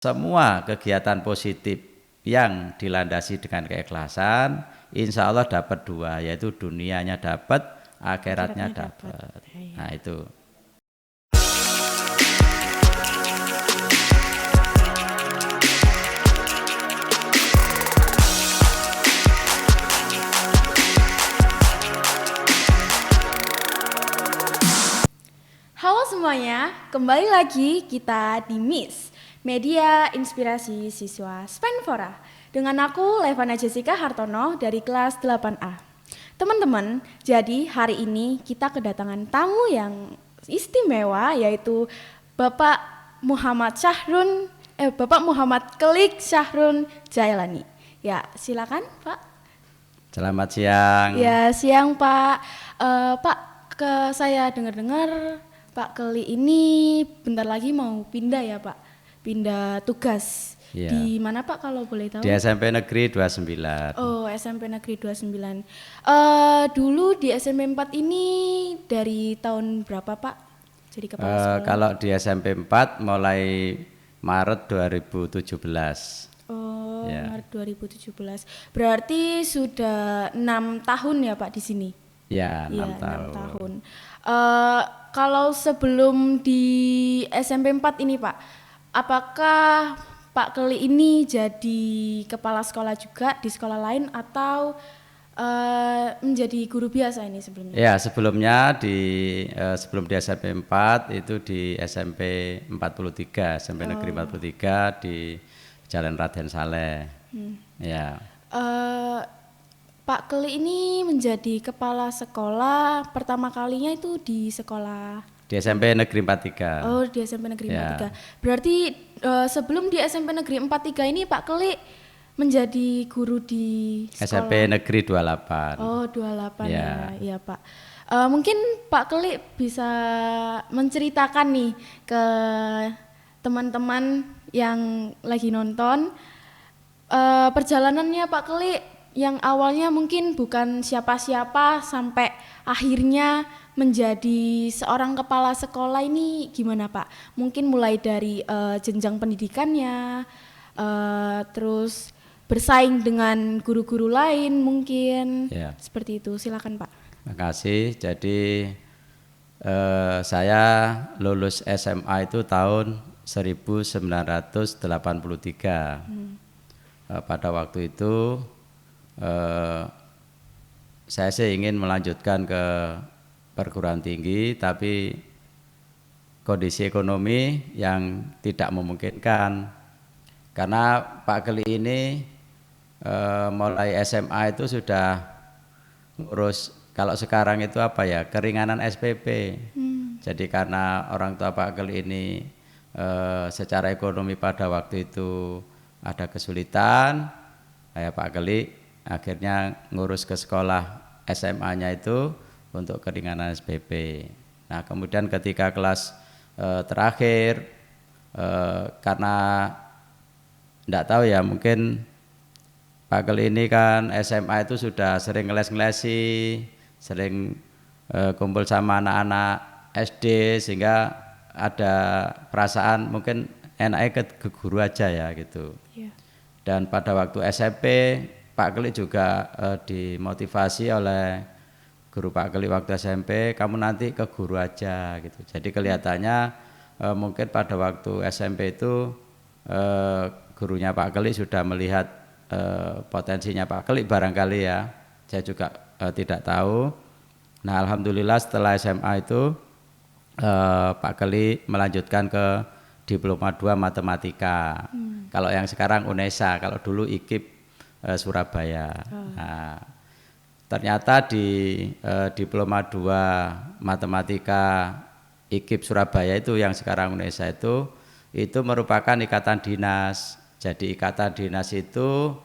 Semua kegiatan positif yang dilandasi dengan keikhlasan, insya Allah dapat dua, yaitu dunianya dapat, akhiratnya dapat. Nah itu. Halo semuanya, kembali lagi kita di MIS, Media Inspirasi Siswa Spenfora. Dengan aku, Levana Jessica Hartono dari kelas 8A. Teman-teman, jadi hari ini kita kedatangan tamu yang istimewa, yaitu Bapak Bapak Muhammad Kelik Syahrun Jailani. Ya, silakan Pak. Selamat siang. Ya, siang Pak. Pak, saya dengar-dengar Pak Keli ini bentar lagi mau pindah ya Pak, pindah tugas. Ya. Di mana Pak kalau boleh tahu? Di SMP Negeri 29. Oh, SMP Negeri 29. Dulu di SMP 4 ini dari tahun berapa Pak? Jadi kepala sekolah? Kalau di SMP 4 mulai Maret 2017. Oh, Ya. Maret 2017. Berarti sudah 6 tahun ya Pak di sini? Ya, 6 Iya, tahun. 6 tahun. Kalau sebelum di SMP 4 ini Pak, apakah Pak Keli ini jadi kepala sekolah juga di sekolah lain atau menjadi guru biasa ini sebelumnya? Ya, sebelumnya sebelum di SMP 4 itu di SMP 43, SMP Negeri 43 di Jalan Raden Saleh. Ya. Pak Keli ini menjadi kepala sekolah pertama kalinya itu di sekolah Di SMP Negeri 43. Oh, di SMP Negeri Ya. 43. Berarti sebelum di SMP Negeri 43 ini Pak Keli menjadi guru di sekolah SMP Negeri 28. Oh, 28 Ya. ya, Pak. Mungkin Pak Keli bisa menceritakan nih ke teman-teman yang lagi nonton perjalanannya Pak Keli yang awalnya mungkin bukan siapa-siapa sampai akhirnya menjadi seorang kepala sekolah ini gimana Pak? Mungkin mulai dari jenjang pendidikannya, terus bersaing dengan guru-guru lain mungkin, Ya. seperti itu. Silakan Pak. Terima kasih. Jadi saya lulus SMA itu tahun 1983. Pada waktu itu saya sih ingin melanjutkan ke perguruan tinggi, tapi kondisi ekonomi yang tidak memungkinkan. Karena Pak Keli ini mulai SMA itu sudah ngurus, kalau sekarang itu apa ya, keringanan SPP. Jadi karena orang tua Pak Keli ini secara ekonomi pada waktu itu ada kesulitan, Pak Keli akhirnya ngurus ke sekolah SMA-nya itu untuk keringanan SPP. Nah kemudian ketika kelas terakhir, karena enggak tahu ya, mungkin Pak Keli ini kan SMA itu sudah sering ngeles-ngelesi, sering kumpul sama anak-anak SD, sehingga ada perasaan mungkin enaknya ke guru aja ya gitu. Yeah. Dan pada waktu SMP Pak Keli juga dimotivasi oleh guru Pak Keli waktu SMP, kamu nanti ke guru aja gitu. Jadi kelihatannya mungkin pada waktu SMP itu gurunya Pak Keli sudah melihat potensinya Pak Keli barangkali ya. Saya juga tidak tahu. Nah alhamdulillah setelah SMA itu Pak Keli melanjutkan ke Diploma 2 Matematika. Kalau yang sekarang UNESA, kalau dulu IKIP Surabaya. Nah, ternyata di Diploma 2 Matematika IKIP Surabaya itu yang sekarang UNESA itu merupakan ikatan dinas. Jadi ikatan dinas itu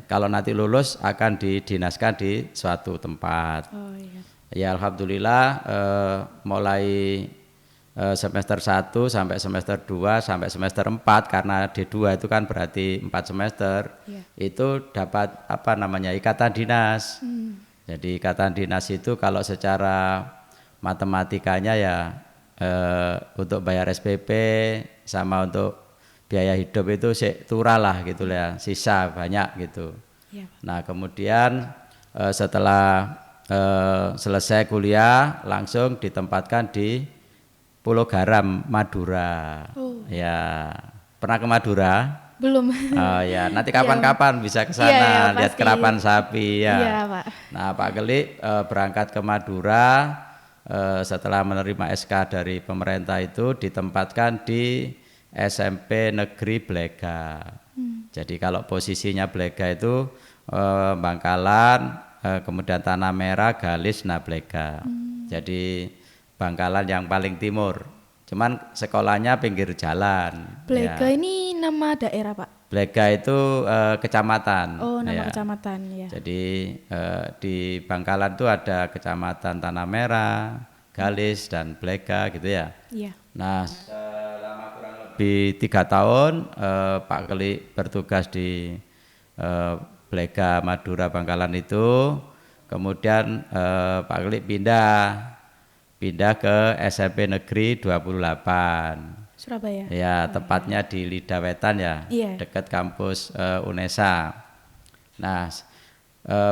kalau nanti lulus akan didinaskan di suatu tempat. Oh, iya. Ya alhamdulillah mulai semester 1 sampai semester 2 sampai semester 4, karena D2 itu kan berarti 4 semester. Yeah. Itu dapat ikatan dinas. Jadi ikatan dinas itu kalau secara matematikanya ya untuk bayar SPP sama untuk biaya hidup itu turah lah gitu ya, sisa banyak gitu. Iya, Pak. Nah kemudian setelah selesai kuliah langsung ditempatkan di Pulau Garam Madura. Oh. Ya, pernah ke Madura? Belum. Oh ya, nanti Iya, kapan-kapan bisa ke Iya, iya, sana lihat pasti. kerapan sapi ya. Iya, Pak. Nah, Pak Geli berangkat ke Madura setelah menerima SK dari pemerintah itu ditempatkan di SMP Negeri Blega. Jadi kalau posisinya Blega itu Bangkalan, kemudian Tanah Merah, Galis, nah Blega. Jadi Bangkalan yang paling timur. Cuman sekolahnya pinggir jalan. Blega Ya. ini nama daerah, Pak. Blega itu kecamatan. Oh, nama ya. kecamatan ya. Jadi di Bangkalan itu ada kecamatan Tanah Merah, Galis dan Blega gitu ya. Iya. Nah selama kurang lebih 3 tahun Pak Geli bertugas di Blega Madura Bangkalan itu. Kemudian Pak Geli pindah ke SMP Negeri 28. Surabaya. Ya, tepatnya di Lidawetan ya, Iya. dekat kampus UNESA. Nah,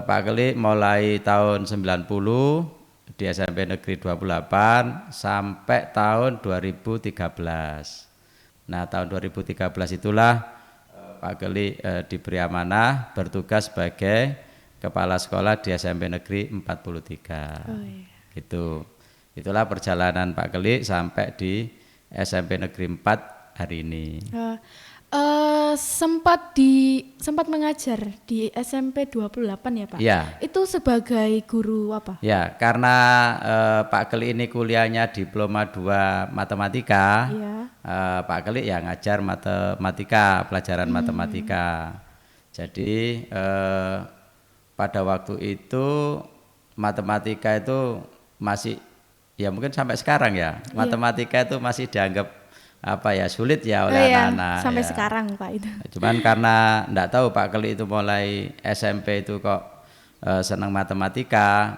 Pak Geli mulai tahun 90 di SMP Negeri 28 sampai tahun 2013. Nah, tahun 2013 itulah Pak Geli diberi amanah bertugas sebagai kepala sekolah di SMP Negeri 43. Oh, iya. Gitu. Itulah perjalanan Pak Geli sampai di SMP Negeri 4 hari ini. Sempat mengajar di SMP 28 ya, Pak? Iya. Itu sebagai guru apa? Ya, karena Pak Geli ini kuliahnya diploma 2 matematika. Iya. Pak Geli ya ngajar matematika, pelajaran matematika. Jadi pada waktu itu matematika itu masih ya mungkin sampai sekarang ya, matematika itu masih dianggap sulit ya oleh anak-anak. Sampai ya. sekarang, Pak, itu. Cuman karena enggak tahu Pak Geli itu mulai SMP itu kok senang matematika,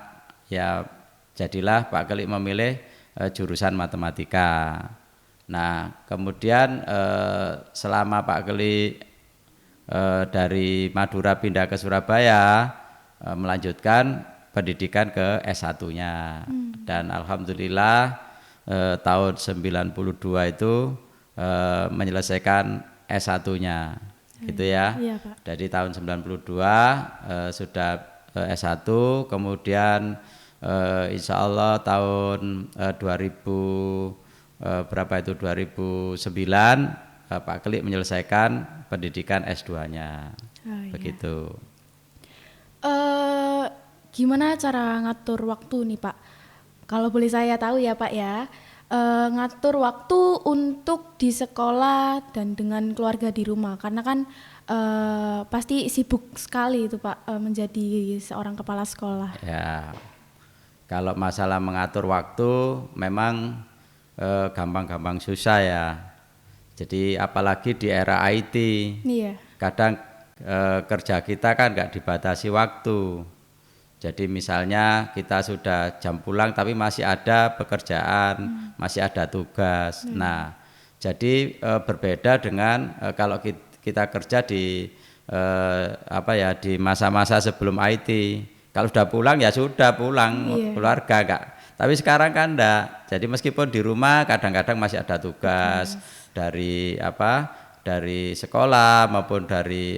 ya jadilah Pak Geli memilih jurusan matematika. Nah kemudian selama Pak Geli dari Madura pindah ke Surabaya melanjutkan pendidikan ke S1-nya. Dan alhamdulillah tahun 92 itu menyelesaikan S1-nya. Gitu ya. Iya, Pak. Dari tahun 92 sudah S1, kemudian insya Allah tahun 2009 Pak Geli menyelesaikan pendidikan S2-nya. Oh, iya. Begitu. Gimana cara ngatur waktu nih, Pak? Kalau boleh saya tahu ya, Pak ya, ngatur waktu untuk di sekolah dan dengan keluarga di rumah, karena kan pasti sibuk sekali itu, Pak, menjadi seorang kepala sekolah. Ya, kalau masalah mengatur waktu memang gampang-gampang susah ya. Jadi apalagi di era IT, Iya. kadang kerja kita kan nggak dibatasi waktu. Jadi misalnya kita sudah jam pulang tapi masih ada pekerjaan, masih ada tugas. Nah, jadi berbeda dengan kalau kita kerja di di masa-masa sebelum IT. Kalau sudah pulang ya sudah pulang, keluarga enggak. Tapi sekarang kan enggak. Jadi meskipun di rumah kadang-kadang masih ada tugas dari sekolah maupun dari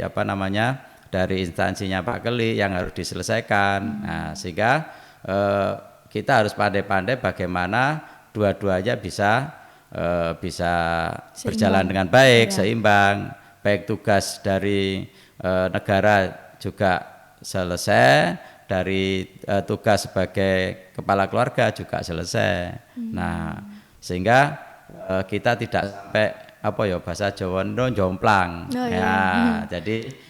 dari instansinya Pak Geli yang harus diselesaikan. Nah, sehingga kita harus pandai-pandai bagaimana dua-duanya bisa berjalan dengan baik, seimbang. Baik tugas dari negara juga selesai, dari tugas sebagai kepala keluarga juga selesai. Nah, sehingga kita tidak sampai bahasa Jawa jomplang. Jadi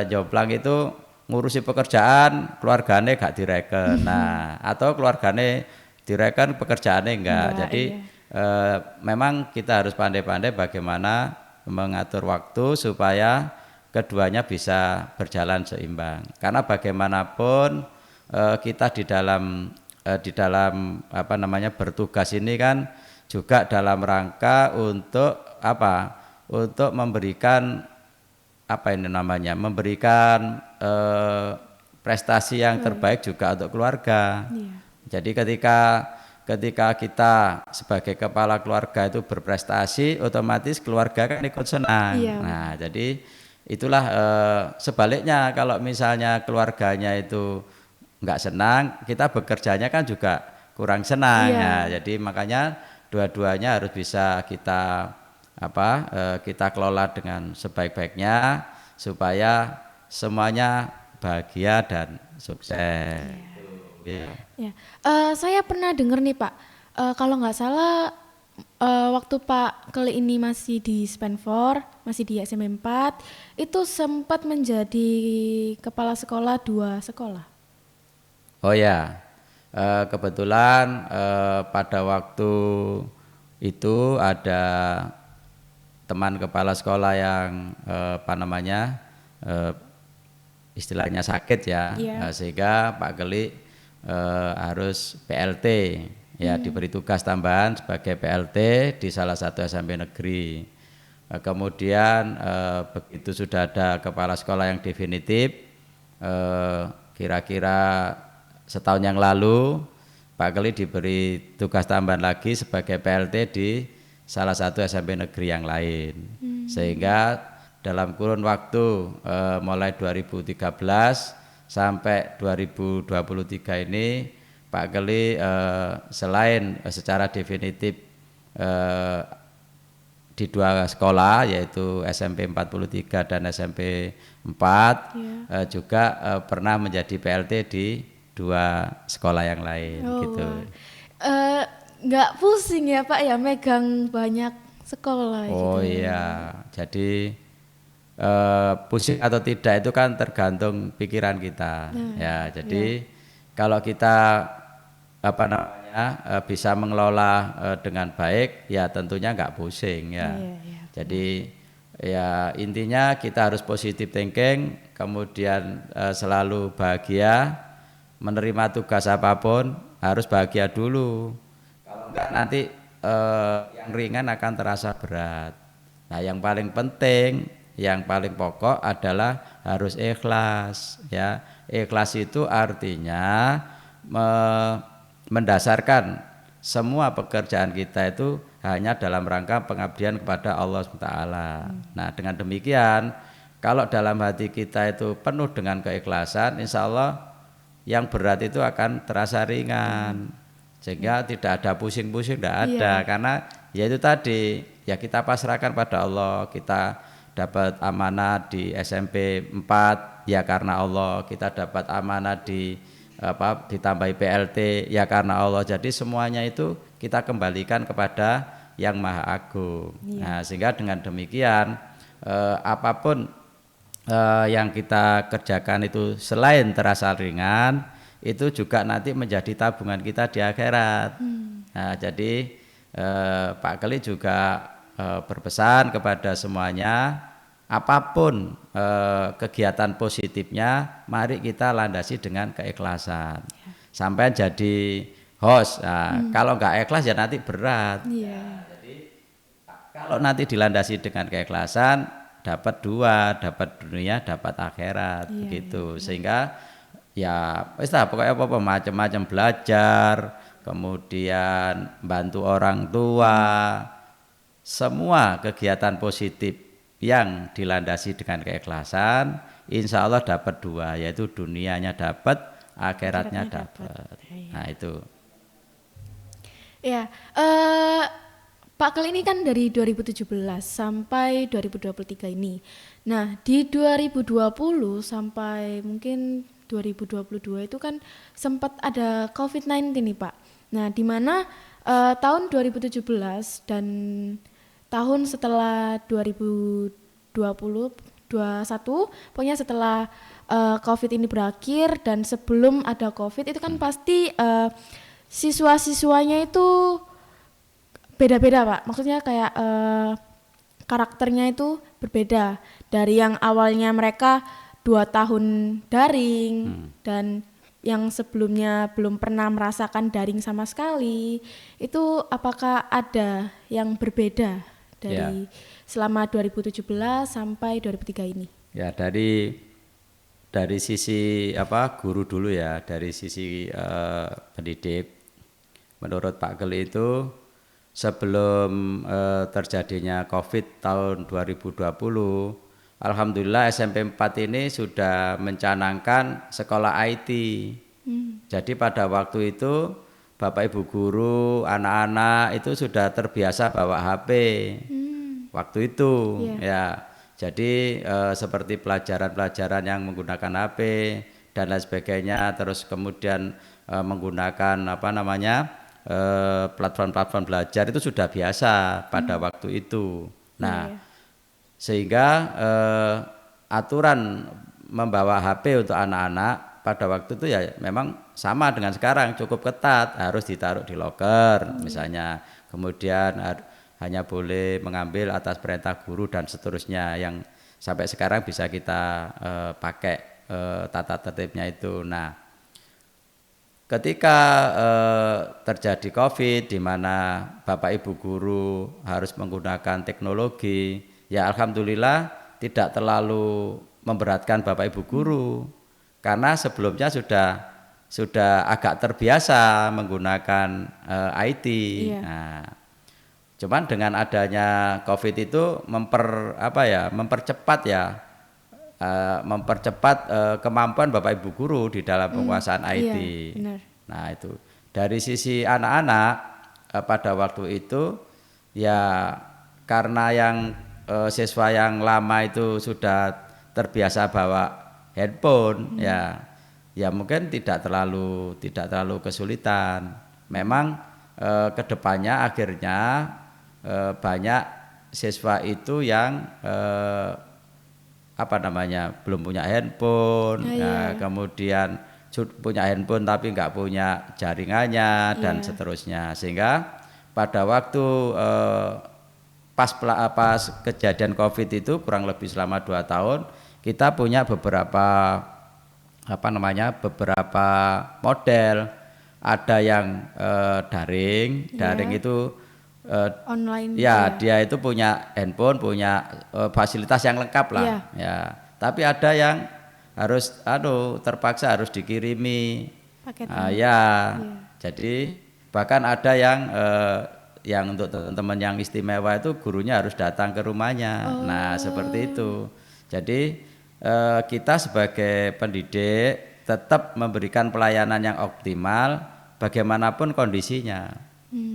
jomplang itu ngurusi pekerjaan, keluargane gak direken. Nah, atau keluargane direken, pekerjaannya enggak. Jadi memang kita harus pandai-pandai bagaimana mengatur waktu supaya keduanya bisa berjalan seimbang. Karena bagaimanapun kita di dalam bertugas ini kan juga dalam rangka untuk apa? Untuk memberikan apa ini namanya? Memberikan prestasi yang terbaik juga untuk keluarga. Jadi ketika kita sebagai kepala keluarga itu berprestasi, otomatis keluarga kan ikut senang. Nah, jadi itulah sebaliknya kalau misalnya keluarganya itu nggak senang, kita bekerjanya kan juga kurang senang. Nah, jadi makanya dua-duanya harus bisa kita kita kelola dengan sebaik-baiknya supaya semuanya bahagia dan sukses. Saya pernah dengar nih Pak, kalau nggak salah waktu Pak Keli ini masih di Spenfor, masih di SMP 4, itu sempat menjadi kepala sekolah 2 sekolah. Oh ya, kebetulan pada waktu itu ada teman kepala sekolah yang istilahnya sakit ya, sehingga Pak Keli harus PLT ya, diberi tugas tambahan sebagai PLT di salah satu SMP negeri. Kemudian begitu sudah ada kepala sekolah yang definitif, kira-kira setahun yang lalu Pak Keli diberi tugas tambahan lagi sebagai PLT di salah satu SMP negeri yang lain. Sehingga dalam kurun waktu mulai 2013 sampai 2023 ini Pak Keli selain secara definitif di 2 sekolah yaitu SMP 43 dan SMP 4 juga pernah menjadi PLT di 2 sekolah yang lain gitu. Nggak pusing ya Pak ya megang banyak sekolah Oh gitu. iya, jadi pusing atau tidak itu kan tergantung pikiran kita. Ya, jadi kalau kita bisa mengelola dengan baik, ya tentunya nggak pusing ya. Jadi ya intinya kita harus positive thinking, kemudian selalu bahagia, menerima tugas apapun harus bahagia dulu. Kalau enggak nanti yang ringan akan terasa berat. Nah, yang paling penting, yang paling pokok adalah harus ikhlas ya. Ikhlas itu artinya mendasarkan semua pekerjaan kita itu hanya dalam rangka pengabdian kepada Allah SWT. Nah, dengan demikian kalau dalam hati kita itu penuh dengan keikhlasan, insya Allah yang berat itu akan terasa ringan, sehingga tidak ada pusing-pusing, tidak ada, karena ya itu tadi ya kita pasrahkan pada Allah. Kita dapat amanah di SMP 4 ya karena Allah, kita dapat amanah ditambahi PLT ya karena Allah. Jadi semuanya itu kita kembalikan kepada Yang Maha Agung. Nah, sehingga dengan demikian apapun yang kita kerjakan itu selain terasa ringan, itu juga nanti menjadi tabungan kita di akhirat. Nah, jadi Pak Keli juga berpesan kepada semuanya, apapun kegiatan positifnya, mari kita landasi dengan keikhlasan. Sampai jadi host. Nah, kalau nggak ikhlas ya nanti berat. Jadi kalau nanti dilandasi dengan keikhlasan, dapat 2, dapat dunia, dapat akhirat, begitu. Sehingga ya pokoknya apa macam-macam, belajar, kemudian bantu orang tua, semua kegiatan positif yang dilandasi dengan keikhlasan, insya Allah dapat 2, yaitu dunianya dapat, akhiratnya dapat. Nah itu. Ya, Pak Keli ini kan dari 2017 sampai 2023 ini. Nah, di 2020 sampai mungkin 2022 itu kan sempat ada COVID-19 nih Pak. Nah, di mana tahun 2017 dan tahun setelah 2021, pokoknya setelah COVID ini berakhir dan sebelum ada COVID itu kan pasti siswa-siswanya itu beda-beda Pak, maksudnya kayak karakternya itu berbeda dari yang awalnya mereka 2 tahun daring dan yang sebelumnya belum pernah merasakan daring sama sekali. Itu apakah ada yang berbeda dari selama 2017 sampai 2003 ini. Ya, dari sisi guru dulu ya, dari sisi pendidik. Menurut Pak Geli itu sebelum terjadinya Covid tahun 2020, alhamdulillah SMP 4 ini sudah mencanangkan sekolah IT. Jadi pada waktu itu Bapak Ibu guru, anak-anak itu sudah terbiasa bawa HP. Waktu itu ya. Jadi seperti pelajaran-pelajaran yang menggunakan HP dan lain sebagainya, terus kemudian menggunakan platform-platform belajar itu sudah biasa pada waktu itu. Nah, sehingga aturan membawa HP untuk anak-anak pada waktu itu ya memang sama dengan sekarang, cukup ketat, harus ditaruh di loker misalnya, kemudian hanya boleh mengambil atas perintah guru dan seterusnya, yang sampai sekarang bisa kita pakai tata tertibnya itu. Nah, ketika terjadi Covid di mana Bapak Ibu guru harus menggunakan teknologi, ya alhamdulillah tidak terlalu memberatkan Bapak Ibu guru, karena sebelumnya sudah agak terbiasa menggunakan IT. Nah, cuman dengan adanya Covid itu mempercepat kemampuan Bapak Ibu guru di dalam penguasaan IT. Benar. Nah, itu dari sisi anak-anak pada waktu itu ya, karena yang siswa yang lama itu sudah terbiasa bawa handphone, ya mungkin tidak terlalu kesulitan. Memang kedepannya akhirnya banyak siswa itu yang belum punya handphone, kemudian punya handphone tapi nggak punya jaringannya dan seterusnya, sehingga pada waktu pas kejadian Covid itu kurang lebih selama 2 tahun kita punya beberapa model. Ada yang daring itu online. Dia itu punya handphone, punya fasilitas yang lengkap lah. Ya, tapi ada yang harus terpaksa harus dikirimi. Jadi bahkan ada yang untuk teman-teman yang istimewa itu gurunya harus datang ke rumahnya. Nah, seperti itu. Jadi kita sebagai pendidik tetap memberikan pelayanan yang optimal bagaimanapun kondisinya.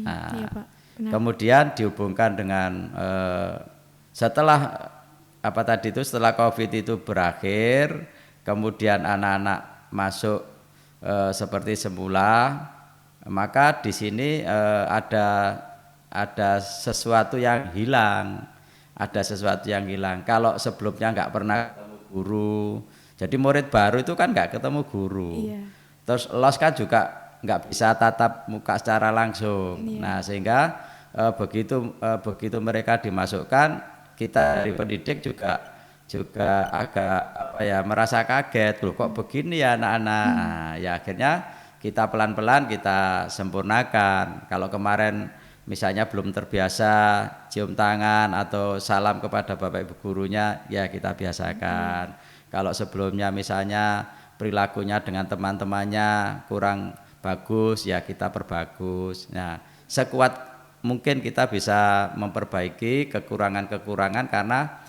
Pak. Kemudian dihubungkan dengan setelah Covid itu berakhir, kemudian anak-anak masuk seperti semula, maka di sini ada sesuatu yang hilang. Kalau sebelumnya nggak pernah ketemu guru, jadi murid baru itu kan nggak ketemu guru. Terus los kan juga nggak bisa tatap muka secara langsung. Nah, sehingga begitu mereka dimasukkan, kita dari pendidik juga agak merasa kaget, loh kok begini ya anak-anak. Nah, ya akhirnya kita pelan-pelan kita sempurnakan. Kalau kemarin misalnya belum terbiasa cium tangan atau salam kepada Bapak Ibu gurunya, ya kita biasakan. Kalau sebelumnya misalnya perilakunya dengan teman-temannya kurang bagus, ya kita perbagus. Nah, sekuat mungkin kita bisa memperbaiki kekurangan-kekurangan, karena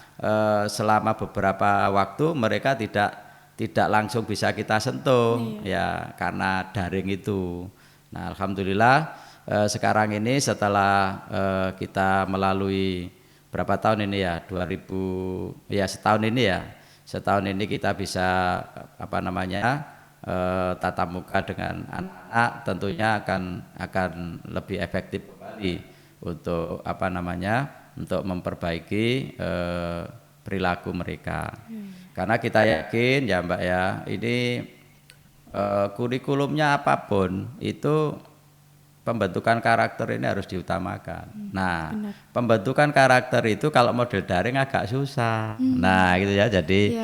selama beberapa waktu mereka tidak langsung bisa kita sentuh, ya karena daring itu. Nah, alhamdulillah sekarang ini setelah kita melalui berapa tahun ini ya, setahun ini kita bisa tatap muka dengan anak-anak, tentunya akan lebih efektif kembali untuk untuk memperbaiki perilaku mereka. Karena kita yakin ya Mbak ya, ini kurikulumnya apapun itu pembentukan karakter ini harus diutamakan. Nah, pembentukan karakter itu kalau model daring agak susah. Nah, gitu ya. Jadi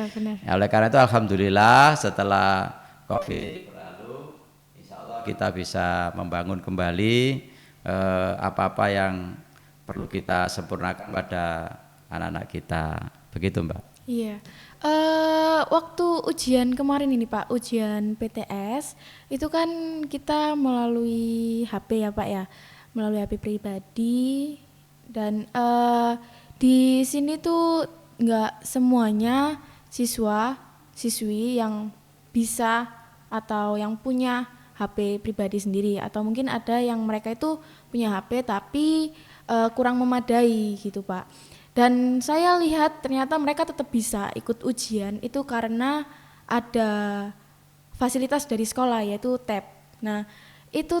oleh karena itu alhamdulillah setelah Covid berlalu, insya Allah kita bisa membangun kembali apa-apa yang perlu kita sempurnakan pada anak-anak kita. Begitu, Mbak. Iya. Waktu ujian kemarin ini Pak, ujian PTS itu kan kita melalui HP ya Pak ya, melalui HP pribadi dan di sini tuh nggak semuanya siswi yang bisa atau yang punya HP pribadi sendiri, atau mungkin ada yang mereka itu punya HP tapi kurang memadai gitu Pak. Dan saya lihat ternyata mereka tetap bisa ikut ujian itu karena ada fasilitas dari sekolah yaitu tab. Nah itu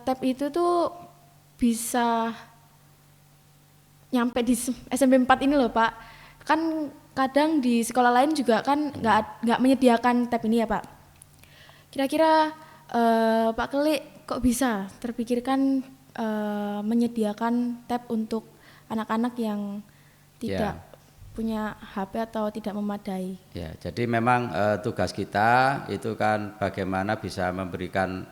tab itu tuh bisa nyampe di SMP 4 ini loh Pak. Kan kadang di sekolah lain juga kan nggak menyediakan tab ini ya Pak. Kira-kira Pak Kelik kok bisa terpikirkan menyediakan tab untuk anak-anak yang tidak punya HP atau tidak memadai? Ya, jadi memang tugas kita itu kan bagaimana bisa memberikan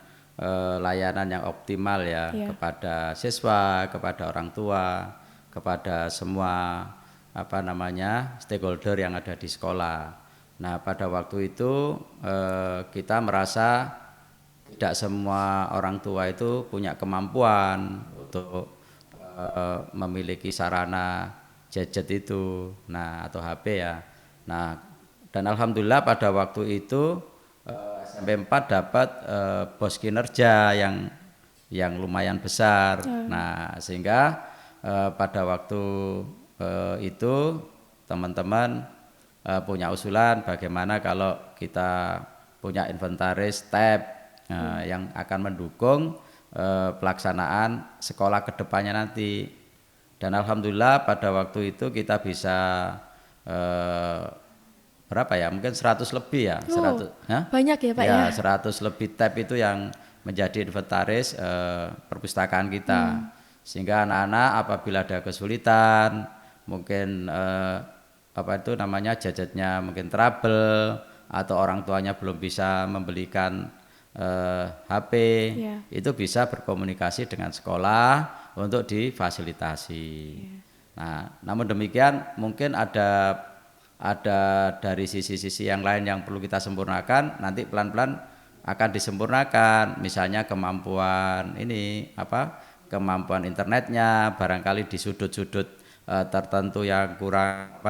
layanan yang optimal ya kepada siswa, kepada orang tua, kepada semua stakeholder yang ada di sekolah. Nah, pada waktu itu kita merasa tidak semua orang tua itu punya kemampuan untuk memiliki sarana gadget itu, nah atau HP ya. Nah, dan alhamdulillah pada waktu itu SMP 4 dapat bos kinerja yang lumayan besar. Nah, sehingga pada waktu itu teman-teman punya usulan bagaimana kalau kita punya inventaris tab yang akan mendukung pelaksanaan sekolah kedepannya nanti. Dan alhamdulillah pada waktu itu kita bisa berapa ya, mungkin 100 lebih ya, 100 banyak ya Pak ya, 100 lebih tab itu yang menjadi inventaris perpustakaan kita. Sehingga anak-anak apabila ada kesulitan, mungkin gadgetnya mungkin trouble atau orang tuanya belum bisa membelikan HP, itu bisa berkomunikasi dengan sekolah untuk difasilitasi. Nah, namun demikian mungkin ada dari sisi-sisi yang lain yang perlu kita sempurnakan, nanti pelan-pelan akan disempurnakan. Misalnya kemampuan kemampuan internetnya barangkali di sudut-sudut tertentu yang kurang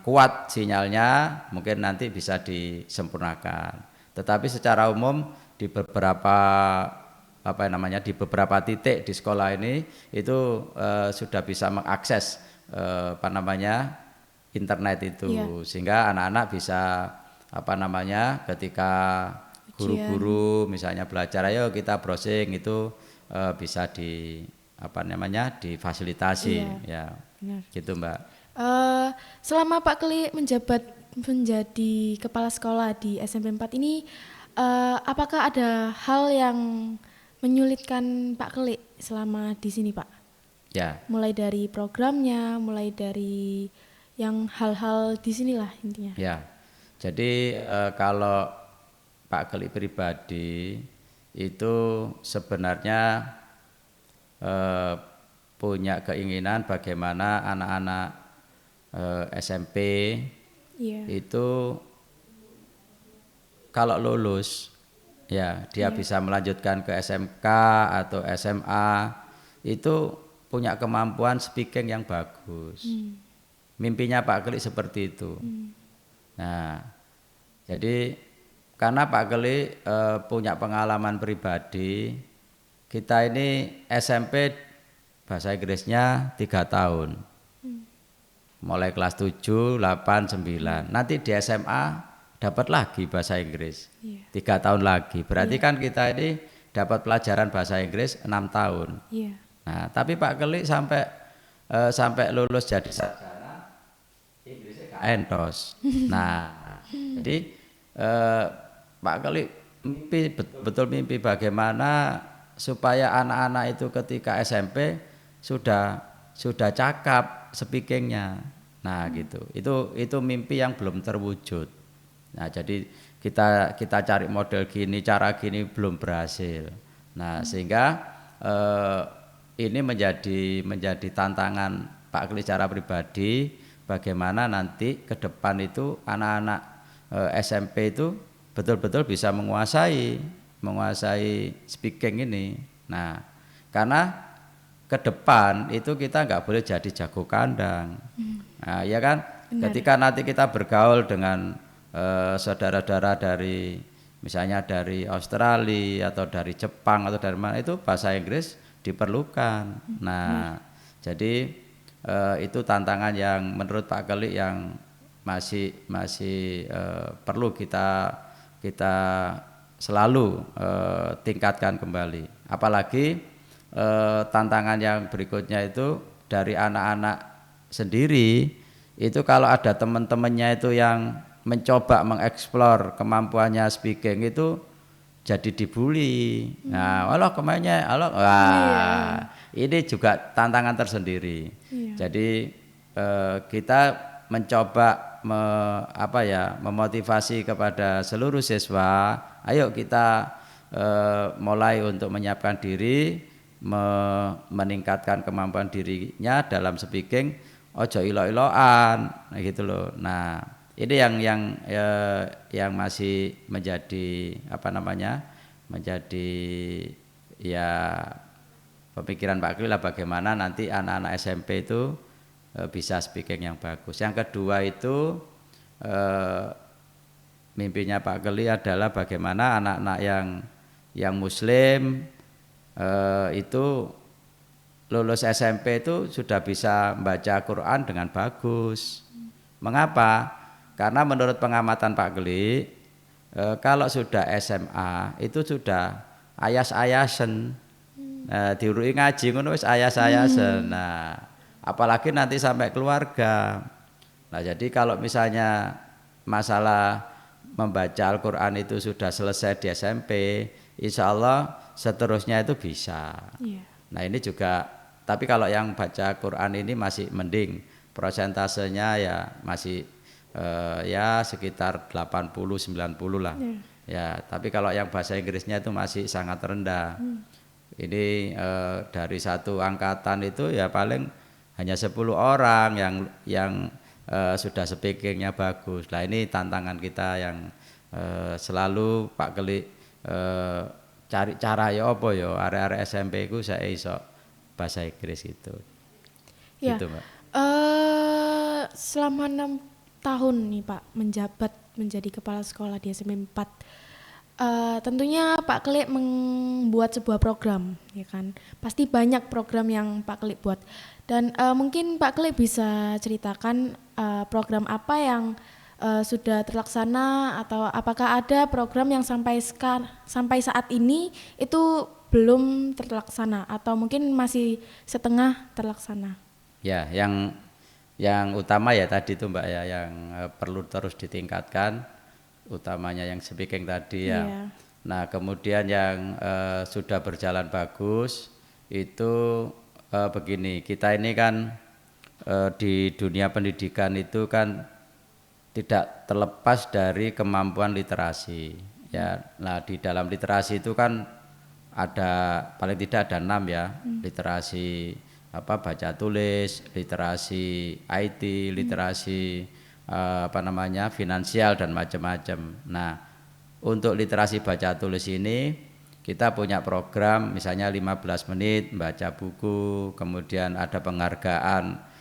kuat sinyalnya, mungkin nanti bisa disempurnakan. Tetapi secara umum di beberapa titik di sekolah ini itu sudah bisa mengakses internet itu, sehingga anak-anak bisa ketika guru-guru misalnya belajar, ayo kita browsing, itu bisa difasilitasi ya. Benar. Gitu Mbak. Selama Pak Keli menjabat menjadi kepala sekolah di SMP 4 ini, apakah ada hal yang menyulitkan Pak Keli selama di sini Pak? Ya. Mulai dari programnya, mulai dari yang hal-hal di sinilah intinya. Ya. Jadi kalau Pak Keli pribadi itu sebenarnya punya keinginan bagaimana anak-anak SMP itu kalau lulus ya dia bisa melanjutkan ke SMK atau SMA, itu punya kemampuan speaking yang bagus. Mimpinya Pak Keli seperti itu. Nah, jadi karena Pak Keli punya pengalaman pribadi, kita ini SMP bahasa Inggrisnya 3 tahun, mulai kelas 7, 8, 9. Nanti di SMA dapat lagi bahasa Inggris 3 tahun lagi. Berarti kan kita ini dapat pelajaran bahasa Inggris 6 tahun. Nah, tapi Pak Keli sampai lulus jadi sarjana Inggrisnya gak entos. Nah, jadi Pak Keli betul mimpi bagaimana supaya anak-anak itu ketika SMP sudah cakap speakingnya. Nah gitu, itu mimpi yang belum terwujud. Nah jadi kita cari model gini, cara gini belum berhasil. Nah sehingga eh, ini menjadi tantangan Pak Kli secara pribadi, bagaimana nanti ke depan itu anak-anak SMP itu betul-betul bisa menguasai speaking ini. Nah, karena ke depan itu kita nggak boleh jadi jago kandang. Nah, ya kan? Benar. Ketika nanti kita bergaul dengan saudara-saudara dari misalnya dari Australia atau dari Jepang atau dari mana, itu bahasa Inggris diperlukan. Nah, jadi itu tantangan yang menurut Pak Keli yang masih perlu kita selalu tingkatkan kembali. Apalagi tantangan yang berikutnya itu dari anak-anak sendiri. Itu kalau ada teman-temannya itu yang mencoba mengeksplor kemampuannya speaking itu jadi dibully. Nah, Allah kemana? Allah, wah, ini juga tantangan tersendiri. Jadi kita mencoba memotivasi kepada seluruh siswa. Ayo kita mulai untuk menyiapkan diri, meningkatkan kemampuan dirinya dalam speaking. Ojo ilo-iloan, nah gitu loh. Nah, ini yang masih menjadi menjadi ya pemikiran Pak Kli lah, bagaimana nanti anak-anak SMP itu bisa speaking yang bagus. Yang kedua itu mimpinya Pak Kli adalah bagaimana anak-anak yang Muslim itu lulus SMP itu sudah bisa membaca Quran dengan bagus. Mengapa? Karena menurut pengamatan Pak Geli, kalau sudah SMA itu sudah ayas-ayasen, diurui ngaji ngono wis ayas-ayasen. Nah, apalagi nanti sampai keluarga. Nah, jadi kalau misalnya masalah membaca Al-Quran itu sudah selesai di SMP, insya Allah seterusnya itu bisa. Nah, ini juga. Tapi kalau yang baca Quran ini masih mending, prosentasenya ya masih ya sekitar 80-90 lah. Ya, tapi kalau yang bahasa Inggrisnya itu masih sangat rendah. Ini dari satu angkatan itu ya paling hanya 10 orang yang sudah speakingnya bagus. Nah, ini tantangan kita yang selalu Pak Keli cari cara ya apa ya arek-arek SMP ku saya iso bahasa Inggris itu. Ya. Gitu, Mbak. Selama 6 tahun nih Pak menjabat menjadi kepala sekolah di SMP 4, tentunya Pak Keli membuat sebuah program, ya kan? Pasti banyak program yang Pak Keli buat. Dan mungkin Pak Keli bisa ceritakan program apa yang sudah terlaksana, atau apakah ada program yang sampai saat ini itu belum terlaksana atau mungkin masih setengah terlaksana. Ya, yang utama ya tadi itu Mbak ya, yang perlu terus ditingkatkan, utamanya yang speaking tadi ya. Nah, kemudian yang sudah berjalan bagus itu begini, kita ini kan di dunia pendidikan itu kan tidak terlepas dari kemampuan literasi ya. Nah, di dalam literasi itu kan ada paling tidak ada 6 ya, literasi baca tulis, literasi IT, literasi finansial dan macam-macam. Nah, untuk literasi baca tulis ini kita punya program misalnya 15 menit membaca buku, kemudian ada penghargaan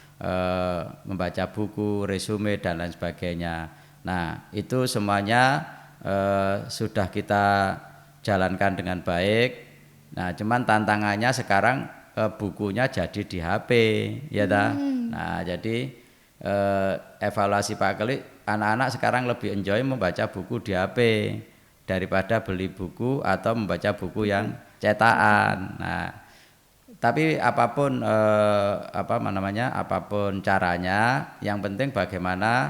membaca buku, resume dan lain sebagainya. Nah, itu semuanya sudah kita jalankan dengan baik. Nah, cuman tantangannya sekarang bukunya jadi di HP, ya dah. Nah, jadi evaluasi Pak Keli, anak-anak sekarang lebih enjoy membaca buku di HP daripada beli buku atau membaca buku yang cetakan. Nah, tapi apapun apapun caranya, yang penting bagaimana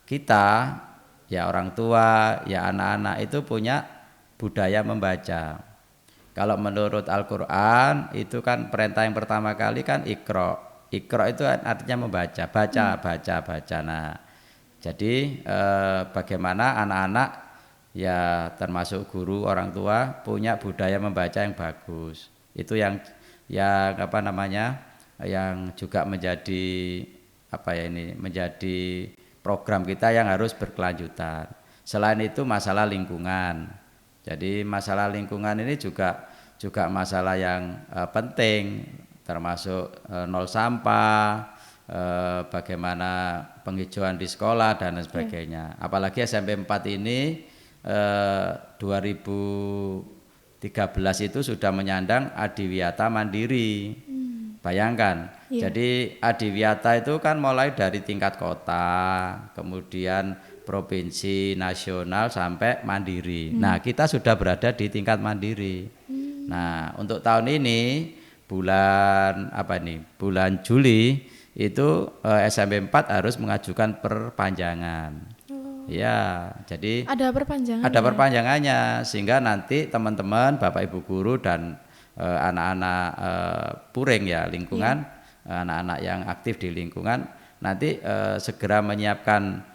kita ya orang tua, ya anak-anak itu punya budaya membaca. Kalau menurut Al-Quran itu kan perintah yang pertama kali kan Iqra. Iqra itu artinya membaca, baca. Nah, jadi bagaimana anak-anak ya termasuk guru, orang tua punya budaya membaca yang bagus. Itu yang apa namanya, yang juga menjadi apa ya ini, menjadi program kita yang harus berkelanjutan. Selain itu masalah lingkungan. Jadi masalah lingkungan ini juga masalah yang penting, termasuk nol sampah, bagaimana penghijauan di sekolah dan lain sebagainya. Apalagi SMP 4 ini 2013 itu sudah menyandang Adiwiyata Mandiri. Bayangkan, jadi Adiwiyata itu kan mulai dari tingkat kota, kemudian provinsi, nasional sampai mandiri. Nah, kita sudah berada di tingkat mandiri. Nah, untuk tahun ini bulan bulan Juli itu SMP 4 harus mengajukan perpanjangan. Ya, jadi ada perpanjangannya sehingga nanti teman-teman, Bapak Ibu guru dan anak-anak puring ya lingkungan, anak-anak yang aktif di lingkungan nanti segera menyiapkan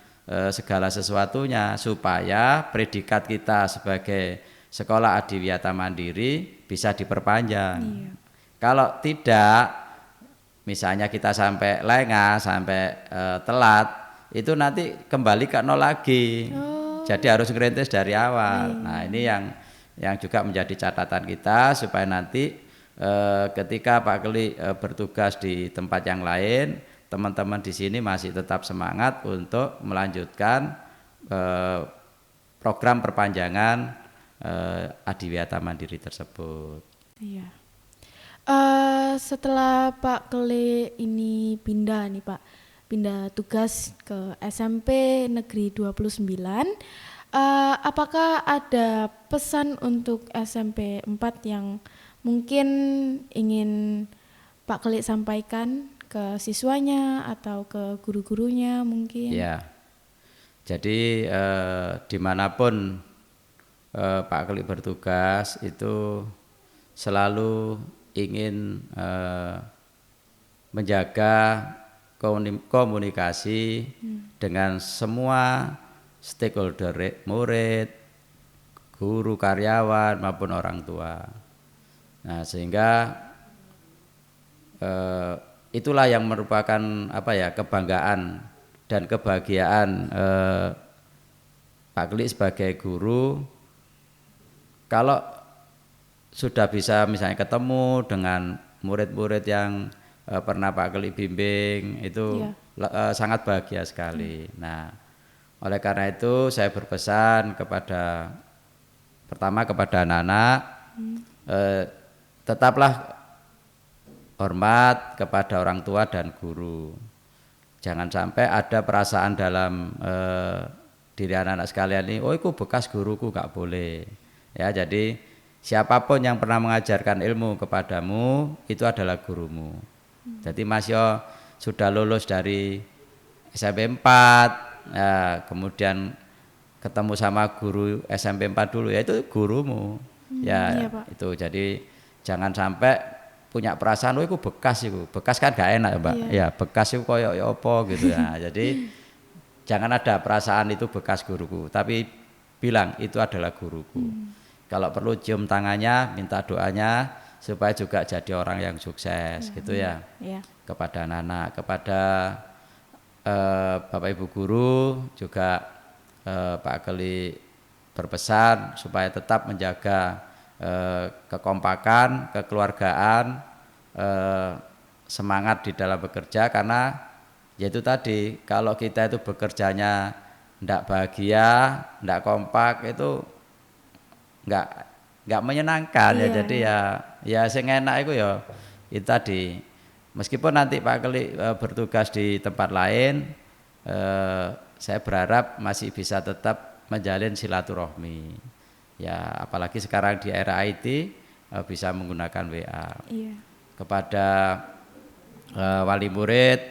segala sesuatunya supaya predikat kita sebagai sekolah Adiwiyata Mandiri bisa diperpanjang. Kalau tidak, misalnya kita sampai lengah, sampai telat, itu nanti kembali ke nol lagi. Jadi harus ngerintis dari awal. Nah, ini yang juga menjadi catatan kita supaya nanti ketika Pak Keli bertugas di tempat yang lain, teman-teman di sini masih tetap semangat untuk melanjutkan program perpanjangan Adiwiyata Mandiri tersebut. Iya. Setelah Pak Keli ini pindah nih Pak, pindah tugas ke SMP Negeri 29, apakah ada pesan untuk SMP 4 yang mungkin ingin Pak Keli sampaikan ke siswanya atau ke guru-gurunya mungkin? Ya, jadi dimanapun Pak Keli bertugas itu selalu ingin menjaga komunikasi dengan semua stakeholder, murid, guru, karyawan maupun orang tua. Nah, sehingga itulah yang merupakan kebanggaan dan kebahagiaan Pak Keli sebagai guru. Kalau sudah bisa misalnya ketemu dengan murid-murid yang pernah Pak Keli bimbing, itu sangat bahagia sekali. Nah, oleh karena itu saya berpesan pertama kepada anak-anak, tetaplah hormat kepada orang tua dan guru. Jangan sampai ada perasaan dalam diri anak-anak sekalian ini, oh itu bekas guruku, gak boleh. Ya, jadi siapapun yang pernah mengajarkan ilmu kepadamu itu adalah gurumu. Jadi Mas Yo sudah lulus dari SMP 4, ya, kemudian ketemu sama guru SMP 4 dulu, ya itu gurumu. Ya, iya, Pak. Itu jadi jangan sampai punya perasaan, oh itu bekas itu. Bekas kan gak enak ya, Mbak. Iya. Ya, bekas itu koyok ya apa gitu ya. Jadi jangan ada perasaan itu bekas guruku, tapi bilang itu adalah guruku. Kalau perlu cium tangannya, minta doanya supaya juga jadi orang yang sukses, gitu ya. Kepada anak-anak, kepada Bapak Ibu guru juga Pak Keli berpesan supaya tetap menjaga kekompakan, kekeluargaan, semangat di dalam bekerja, karena yaitu tadi, kalau kita itu bekerjanya ndak bahagia, ndak kompak, itu nggak menyenangkan. Ya. Jadi ya sing enak itu ya itu tadi, meskipun nanti Pak Keli bertugas di tempat lain, saya berharap masih bisa tetap menjalin silaturahmi ya, apalagi sekarang di era IT bisa menggunakan WA. Kepada wali murid,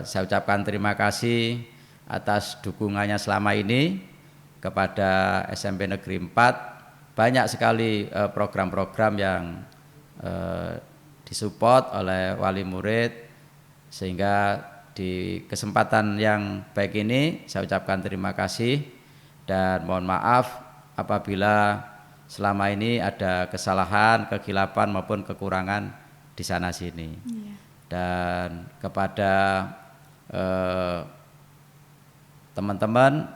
saya ucapkan terima kasih atas dukungannya selama ini. Kepada SMP Negeri 4 banyak sekali program-program yang disupport oleh wali murid, sehingga di kesempatan yang baik ini saya ucapkan terima kasih dan mohon maaf apabila selama ini ada kesalahan, kekhilafan maupun kekurangan di sana sini. Dan kepada teman-teman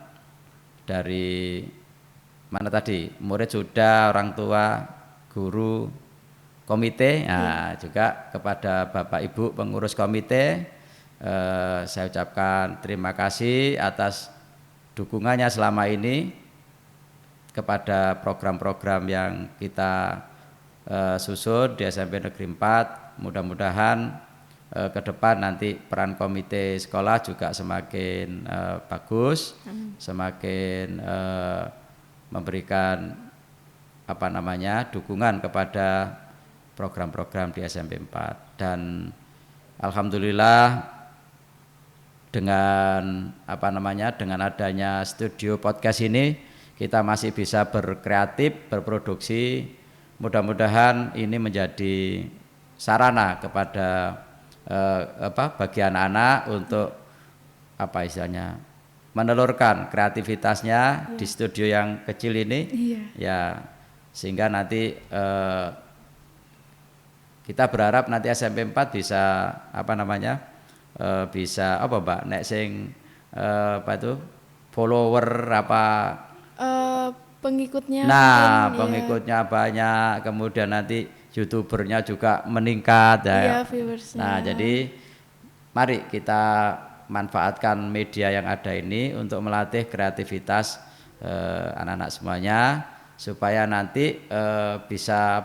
dari mana tadi, murid sudah, orang tua, guru, komite, nah, juga kepada Bapak Ibu pengurus komite, saya ucapkan terima kasih atas dukungannya selama ini kepada program-program yang kita susun di SMP Negeri 4. Mudah-mudahan ke depan nanti peran komite sekolah juga semakin bagus, semakin memberikan dukungan kepada program-program di SMP 4. Dan alhamdulillah dengan dengan adanya studio podcast ini kita masih bisa berkreatif, berproduksi. Mudah-mudahan ini menjadi sarana kepada bagi anak-anak untuk menelurkan kreativitasnya di studio yang kecil ini, ya, sehingga nanti kita berharap nanti SMP 4 bisa bisa nek sing follower pengikutnya. Pengikutnya banyak, kemudian nanti YouTubernya juga meningkat ya. Nah, jadi mari kita manfaatkan media yang ada ini untuk melatih kreativitas anak-anak semuanya supaya nanti bisa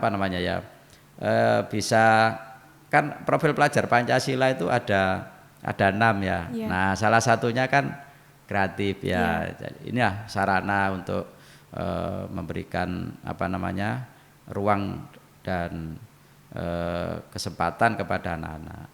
bisa, kan profil pelajar Pancasila itu ada 6 ya. Nah, salah satunya kan kreatif ya. Jadi inilah sarana untuk memberikan ruang dan kesempatan kepada anak-anak.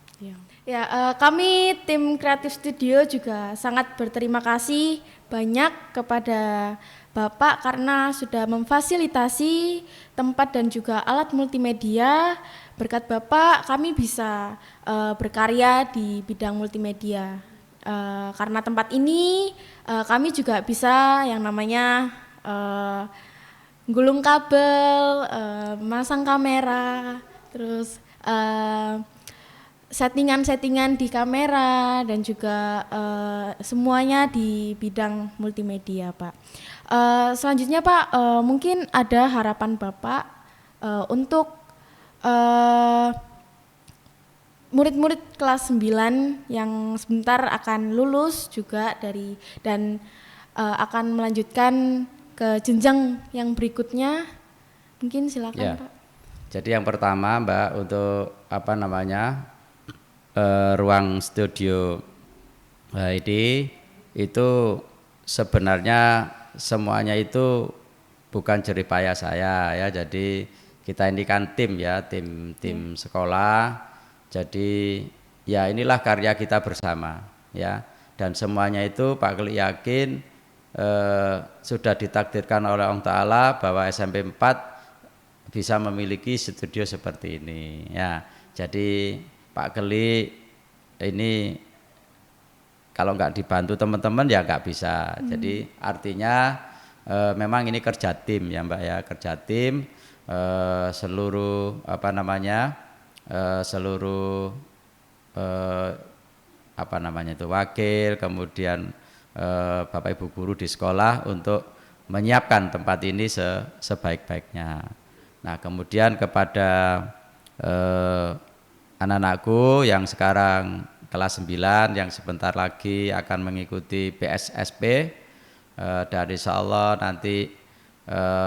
Kami tim Kreatif Studio juga sangat berterima kasih banyak kepada Bapak karena sudah memfasilitasi tempat dan juga alat multimedia. Berkat Bapak kami bisa berkarya di bidang multimedia. Karena tempat ini kami juga bisa yang namanya gulung kabel, masang kamera, terus settingan-settingan di kamera dan juga semuanya di bidang multimedia, Pak. Selanjutnya, Pak, mungkin ada harapan Bapak untuk murid-murid kelas 9 yang sebentar akan lulus juga dan akan melanjutkan ke jenjang yang berikutnya. Mungkin silakan, Pak. Jadi yang pertama, Mbak, untuk ruang studio ini itu sebenarnya semuanya itu bukan jeripaya saya ya. Jadi kita ini kan tim ya, tim sekolah. Jadi ya inilah karya kita bersama ya. Dan semuanya itu Pak Keli yakin sudah ditakdirkan oleh Allah Ta'ala bahwa SMP 4 bisa memiliki studio seperti ini ya. Jadi Pak Keli ini kalau nggak dibantu teman-teman ya nggak bisa. Jadi artinya memang ini kerja tim ya Mbak ya, kerja tim seluruh seluruh wakil, kemudian Bapak Ibu guru di sekolah untuk menyiapkan tempat ini sebaik-baiknya. Nah, kemudian kepada anak-anakku yang sekarang kelas 9 yang sebentar lagi akan mengikuti PSSP dan insya Allah nanti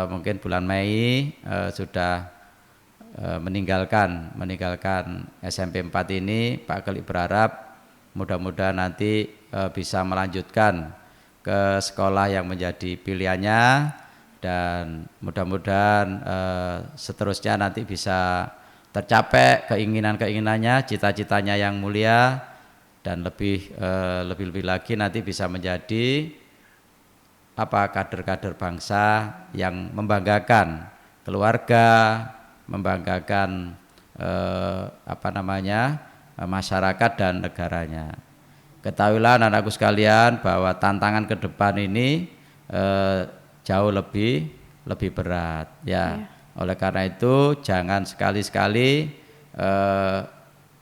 mungkin bulan Mei sudah meninggalkan SMP 4 ini, Pak Keli berharap mudah-mudahan nanti bisa melanjutkan ke sekolah yang menjadi pilihannya dan mudah-mudahan seterusnya nanti bisa tercapai keinginannya, cita-citanya yang mulia dan lebih lagi nanti bisa menjadi kader-kader bangsa yang membanggakan keluarga, membanggakan masyarakat dan negaranya. Ketahuilah anak-anakku sekalian bahwa tantangan ke depan ini jauh lebih lebih berat ya. Oleh karena itu jangan sekali-sekali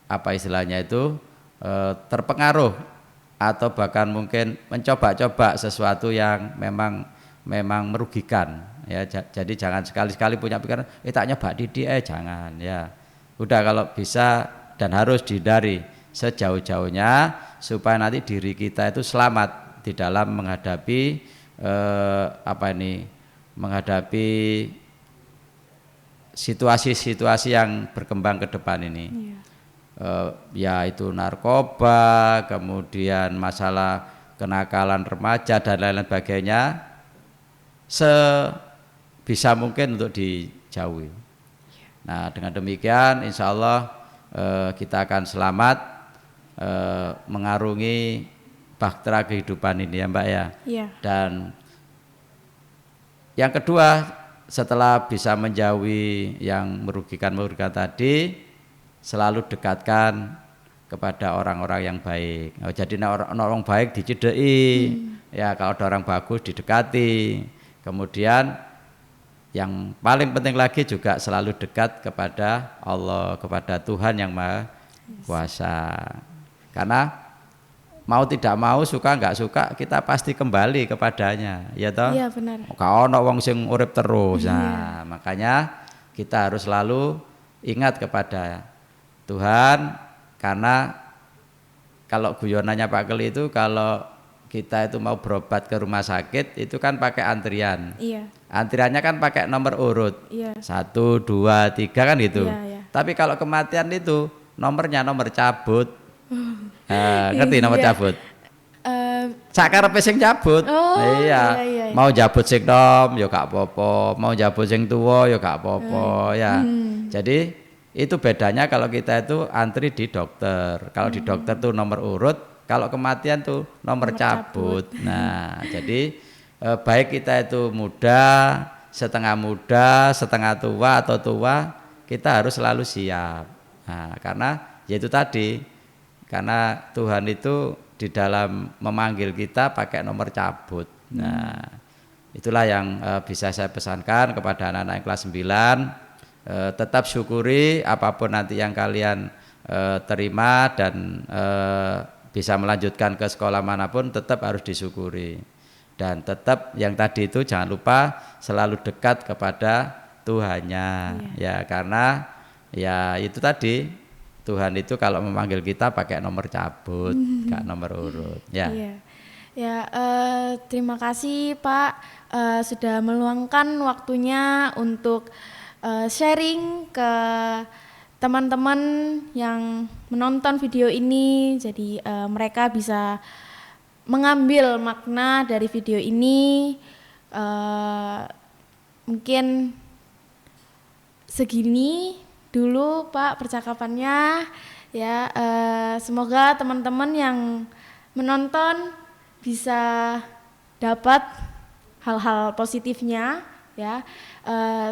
apa istilahnya itu terpengaruh atau bahkan mungkin mencoba-coba sesuatu yang memang merugikan ya. Jadi jangan sekali-sekali punya pikiran tak nyoba Didi jangan ya. Udah kalau bisa dan harus dihindari sejauh-jauhnya supaya nanti diri kita itu selamat di dalam menghadapi menghadapi situasi-situasi yang berkembang ke depan ini. Yaitu narkoba, kemudian masalah kenakalan remaja dan lain-lain sebagainya, sebisa mungkin untuk dijauhi. Nah dengan demikian insya Allah kita akan selamat mengarungi bahtera kehidupan ini ya Mbak ya. Dan yang kedua, setelah bisa menjauhi yang merugikan tadi, selalu dekatkan kepada orang-orang yang baik. Jadi orang baik dicidei, ya kalau ada orang bagus didekati. Kemudian yang paling penting lagi juga selalu dekat kepada Allah, kepada Tuhan yang Maha Kuasa. Karena mau tidak mau, suka nggak suka, kita pasti kembali kepadanya, ya toh? Iya benar. Kalau ono wong sing urip terus, nah makanya kita harus selalu ingat kepada Tuhan, karena kalau guyonannya Pak Keli itu kalau kita itu mau berobat ke rumah sakit itu kan pakai antrian. Iya. Antriannya kan pakai nomor urut. Iya. 1, 2, 3 kan gitu. Iya. Tapi kalau kematian itu nomornya nomor cabut. Ngerti nomor cabut? Sakarepe sing cabut. Iya. Mau cabut sing nom ya gak apa-apa, mau cabut sing tuwa ya gak apa-apa ya. Jadi itu bedanya kalau kita itu antri di dokter. Kalau di dokter tuh nomor urut, kalau kematian tuh nomor cabut. Nah, jadi baik kita itu muda, setengah tua atau tua, kita harus selalu siap. Nah, karena yaitu tadi, karena Tuhan itu di dalam memanggil kita pakai nomor cabut. Nah, itulah yang bisa saya pesankan kepada anak-anak yang kelas 9. Tetap syukuri apapun nanti yang kalian terima dan bisa melanjutkan ke sekolah manapun, tetap harus disyukuri. Dan tetap yang tadi itu jangan lupa selalu dekat kepada Tuhannya. Ya, karena ya itu tadi, Tuhan itu kalau memanggil kita pakai nomor cabut, gak nomor urut. Ya. Terima kasih Pak sudah meluangkan waktunya untuk sharing ke teman-teman yang menonton video ini. Jadi mereka bisa mengambil makna dari video ini. Mungkin segini dulu Pak percakapannya ya. Semoga teman-teman yang menonton bisa dapat hal-hal positifnya ya.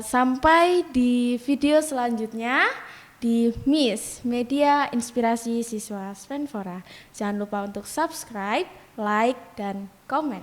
Sampai di video selanjutnya di Miss Media Inspirasi Siswa Spenfora. Jangan lupa untuk subscribe, like, dan komen.